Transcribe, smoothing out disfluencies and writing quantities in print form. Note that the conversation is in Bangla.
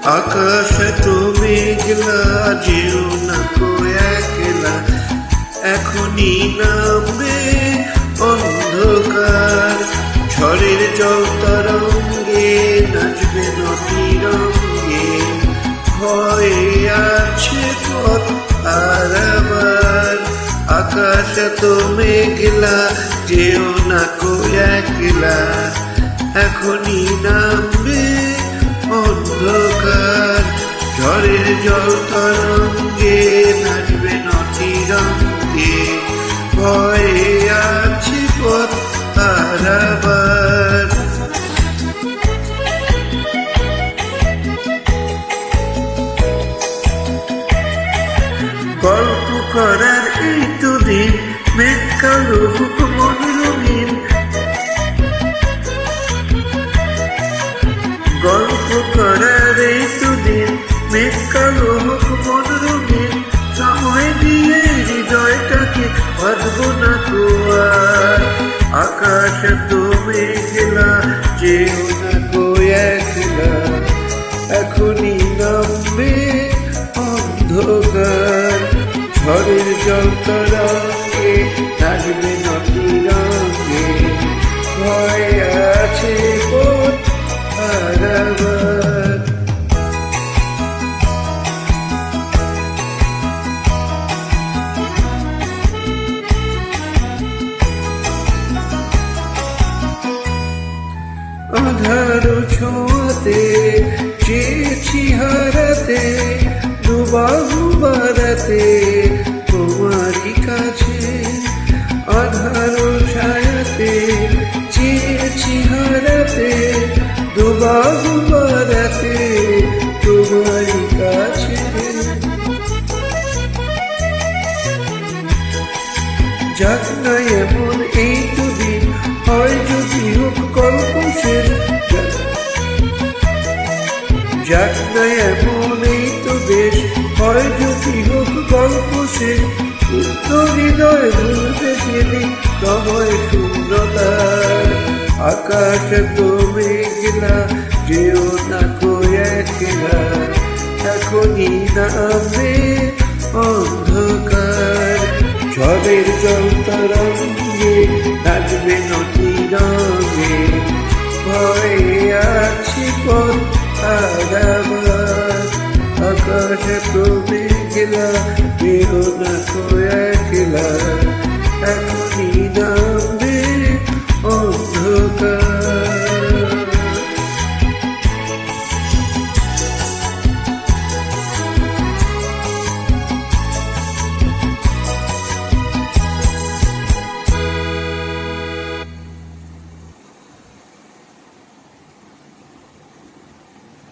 আকাশে তো মেঘলা, যেও না কো একলা, এখনই নামবে অন্ধকার। ঝড়ের জল তরঙ্গে নাচবে নদী রঙ্গে, ভয়ে আছে পথ হারাবার। আকাশে তো মেঘলা, যেও না কো একলা, এখনই নামবে অন্ধকার। ঝড়ের জল তরঙ্গে নাচবে নদী রঙ্গে, ভয়ে আছে পথ হারাবার। গল্প করার এই তো দিন, মেঘ কালো হোক মন রঙিন। গল্প করার এই তো দিন, মেঘ কালো হোক মন রঙিন। সময় দিয়ে হৃদয়টাকে বাঁধবো না তো আর। আকাশ তো মেঘলা, যেও না কো একলা, এখনই নামবে অন্ধকার। ঝড়ের জল তরঙ্গে নাচবে নদী রঙ্গে, ভয় আছে পথ হারাবার। আধার ছোঁয়াতে চেয়েছি হারাতে, দুবাহু বাড়াতে তোমারই কাছে। আধার ছায়াতে চেয়েছি হারাতে, দুবাহু বাড়াতে তোমারই কাছে। যাক না এমন এই তো দিন, হয় যদি হোক গল্প শেষ। যাক না এমন এই তো বেশ, হয় যদি হোক গল্প শেষ। উত্তর হৃদয় ভুলতে গেলি সময় শূন্যতার। আকাশ তো মেঘলা, যেও না কো একলা, এখনই নামবে অন্ধকার। ঝড়ের জল তরঙ্গে নাচবে নদী রঙে, ভয়ে আছে পথ হারাবার। আকাশে তো মেঘলা, যেও না কো একলা, এখনই নামবে অন্ধকার।